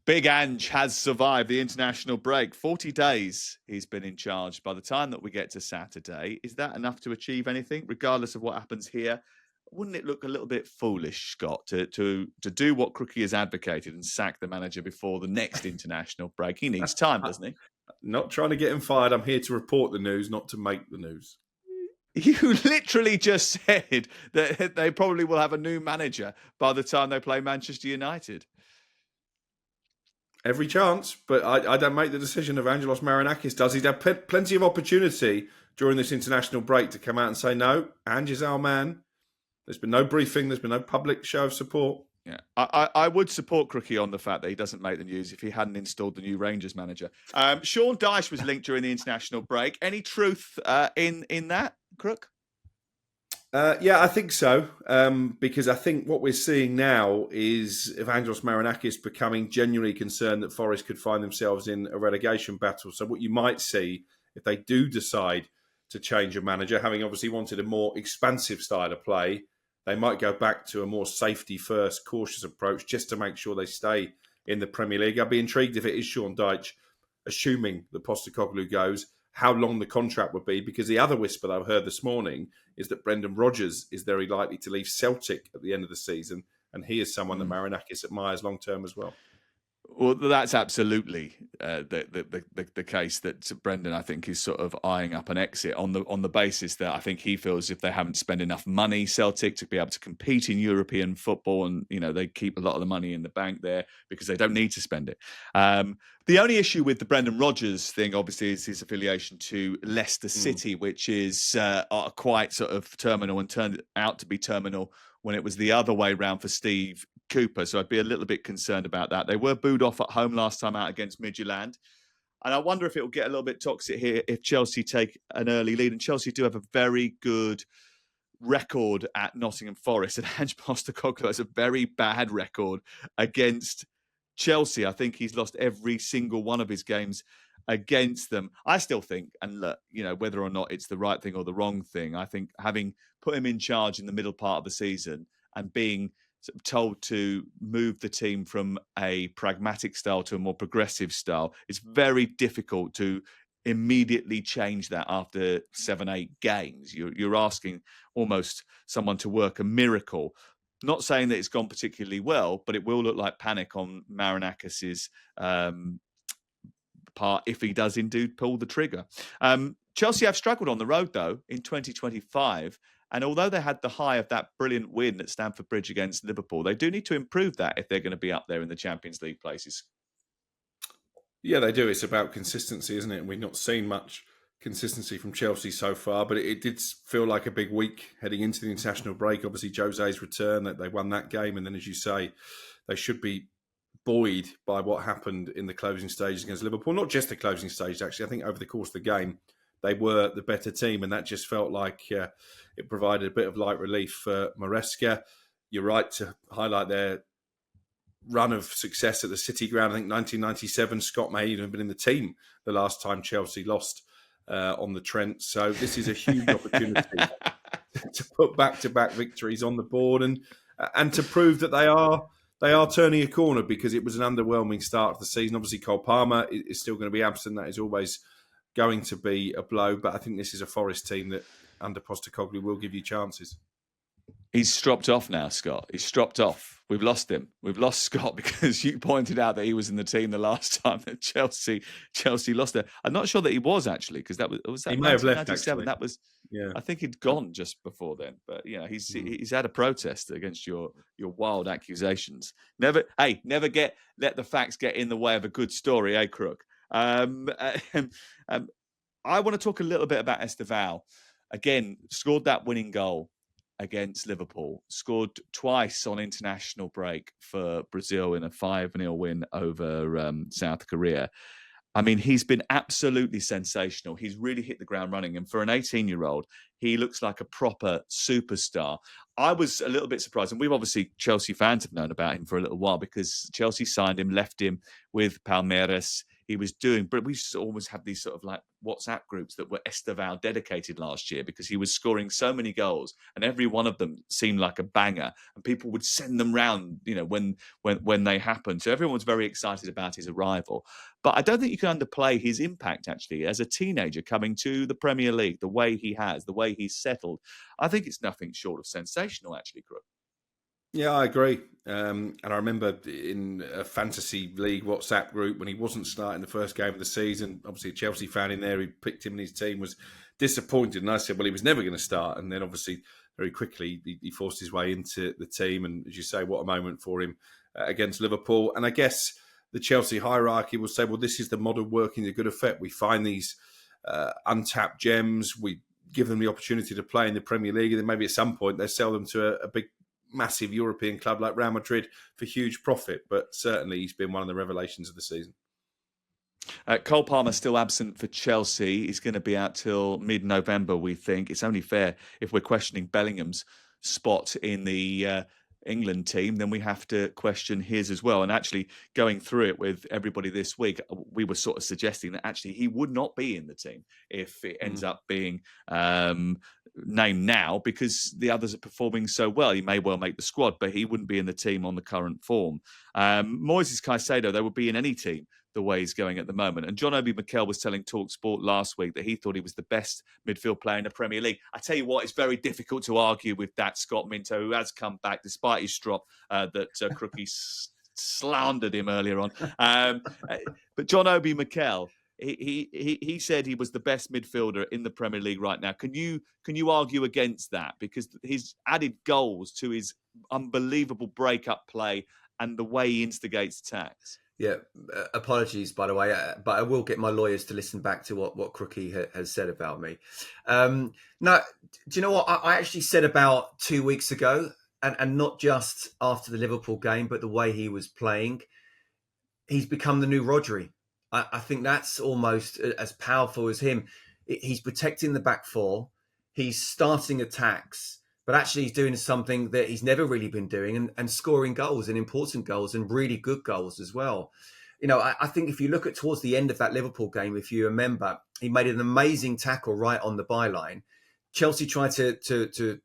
Big Ange has survived the international break. 40 days he's been in charge. By the time that we get to Saturday, is that enough to achieve anything, regardless of what happens here? Wouldn't it look a little bit foolish, Scott, to do what Crookie has advocated and sack the manager before the next international break? He needs time, doesn't he? Not trying to get him fired. I'm here to report the news, not to make the news. You literally just said that they probably will have a new manager by the time they play Manchester United. Every chance, but I don't make the decision of Angelos Marinakis does. He'd have plenty of opportunity during this international break to come out and say, no, Ange is our man. There's been no briefing. There's been no public show of support. Yeah, I would support Crookie on the fact that he doesn't make the news if he hadn't installed the new Rangers manager. Sean Dyche was linked during the international break. Any truth in that, Crook? Yeah, I think so. Because I think what we're seeing now is Evangelos Marinakis becoming genuinely concerned that Forest could find themselves in a relegation battle. So what you might see, if they do decide to change a manager, having obviously wanted a more expansive style of play, they might go back to a more safety-first, cautious approach just to make sure they stay in the Premier League. I'd be intrigued if it is Sean Dyche, assuming that Postecoglou goes, how long the contract would be, because the other whisper that I've heard this morning is that Brendan Rodgers is very likely to leave Celtic at the end of the season, and he is someone that Marinakis admires long-term as well. Well, that's absolutely the case that Brendan, I think, is sort of eyeing up an exit on the basis that I think he feels if they haven't spent enough money, Celtic, to be able to compete in European football, and they keep a lot of the money in the bank there because they don't need to spend it. The only issue with the Brendan Rodgers thing, obviously, is his affiliation to Leicester City, which is quite sort of terminal and turned out to be terminal when it was the other way round for Steve Cooper. So I'd be a little bit concerned about that. They were booed off at home last time out against Midtjylland. And I wonder if it will get a little bit toxic here if Chelsea take an early lead. And Chelsea do have a very good record at Nottingham Forest. And Ange Postecoglou has a very bad record against Chelsea. I think he's lost every single one of his games against them. I still think, and look, whether or not it's the right thing or the wrong thing, I think having put him in charge in the middle part of the season and being sort of told to move the team from a pragmatic style to a more progressive style, it's very difficult to immediately change that after 7-8 games. You're asking almost someone to work a miracle. Not saying that it's gone particularly well, but it will look like panic on Marinakis's part if he does indeed pull the trigger. Chelsea have struggled on the road, though, in 2025. And although they had the high of that brilliant win at Stamford Bridge against Liverpool, they do need to improve that if they're going to be up there in the Champions League places. Yeah, they do. It's about consistency, isn't it? And we've not seen much consistency from Chelsea so far, but it did feel like a big week heading into the international break. Obviously, Jose's return, that they won that game. And then, as you say, they should be buoyed by what happened in the closing stages against Liverpool. Not just the closing stage, actually. I think over the course of the game, they were the better team, and that just felt like it provided a bit of light relief for Maresca. You're right to highlight their run of success at the City Ground. I think 1997, Scott may even have been in the team the last time Chelsea lost on the Trent. So this is a huge opportunity to put back-to-back victories on the board and to prove that they are turning a corner, because it was an underwhelming start to the season. Obviously, Cole Palmer is still going to be absent. That is always going to be a blow, but I think this is a Forest team that under Postecoglou will give you chances. He's stropped off now, Scott. He's stropped off. We've lost him. We've lost Scott because you pointed out that he was in the team the last time that Chelsea lost it. I'm not sure that he was, actually, because that was that he may have left, actually. That was, yeah. I think he'd gone just before then. But he's had a protest against your wild accusations. Never let the facts get in the way of a good story, eh, Crook? I want to talk a little bit about Estevao. Again, scored that winning goal against Liverpool, scored twice on international break for Brazil in a 5-0 win over South Korea. I mean, he's been absolutely sensational. He's really hit the ground running. And for an 18-year-old, he looks like a proper superstar. I was a little bit surprised. And we've obviously, Chelsea fans have known about him for a little while because Chelsea signed him, left him with Palmeiras. he was doing. But we always had these sort of like WhatsApp groups that were Estevao dedicated last year because he was scoring so many goals, and every one of them seemed like a banger, and people would send them round, when they happened. So everyone was very excited about his arrival. But I don't think you can underplay his impact, actually, as a teenager coming to the Premier League, the way he has, the way he's settled. I think it's nothing short of sensational, actually, Crook. Yeah, I agree. And I remember in a fantasy league WhatsApp group when he wasn't starting the first game of the season, obviously a Chelsea fan in there who picked him in his team was disappointed. And I said, well, he was never going to start. And then obviously very quickly he forced his way into the team. And as you say, what a moment for him against Liverpool. And I guess the Chelsea hierarchy will say, well, this is the model working to good effect. We find these untapped gems. We give them the opportunity to play in the Premier League. And then maybe at some point they sell them to a big, massive European club like Real Madrid for huge profit. But certainly he's been one of the revelations of the season. Cole Palmer still absent for Chelsea. He's going to be out till mid-November, we think. It's only fair if we're questioning Bellingham's spot in the England team, then we have to question his as well. And actually, going through it with everybody this week, we were sort of suggesting that actually he would not be in the team if it ends up being named now, because the others are performing so well. He may well make the squad, but he wouldn't be in the team on the current form. Moises Caicedo, they would be in any team the way he's going at the moment. And John Obi Mikel was telling talkSPORT last week that he thought he was the best midfield player in the Premier League. I tell you what, it's very difficult to argue with that Scott Minto, who has come back despite his drop that Crookie slandered him earlier on. But John Obi Mikel, he said he was the best midfielder in the Premier League right now. Can you argue against that? Because he's added goals to his unbelievable break-up play and the way he instigates attacks. Yeah, apologies, by the way, but I will get my lawyers to listen back to what Crookie has said about me. No, do you know what? I actually said about 2 weeks ago, and not just after the Liverpool game, but the way he was playing, he's become the new Rodri. I think that's almost as powerful as him. He's protecting the back four. He's starting attacks. But actually, he's doing something that he's never really been doing and scoring goals and important goals and really good goals as well. I think if you look at towards the end of that Liverpool game, if you remember, he made an amazing tackle right on the byline. Chelsea tried to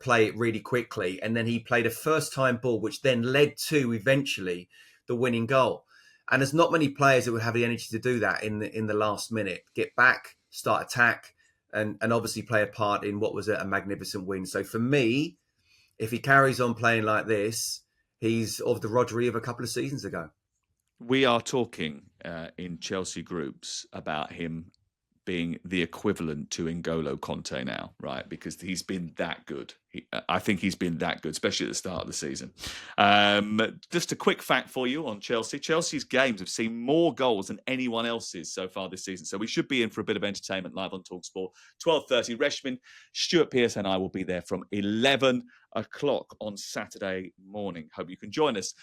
play it really quickly, and then he played a first-time ball, which then led to eventually the winning goal. And there's not many players that would have the energy to do that in the last minute. Get back, start attack. And obviously play a part in what was a magnificent win. So for me, if he carries on playing like this, he's of the Rodri of a couple of seasons ago. We are talking in Chelsea groups about him being the equivalent to N'Golo Conte now, right? Because he's been that good. I think he's been that good, especially at the start of the season. Just a quick fact for you on Chelsea. Chelsea's games have seen more goals than anyone else's so far this season. So we should be in for a bit of entertainment live on talkSPORT. 12:30, Reshman, Stuart Pearce and I will be there from 11 o'clock on Saturday morning. Hope you can join us.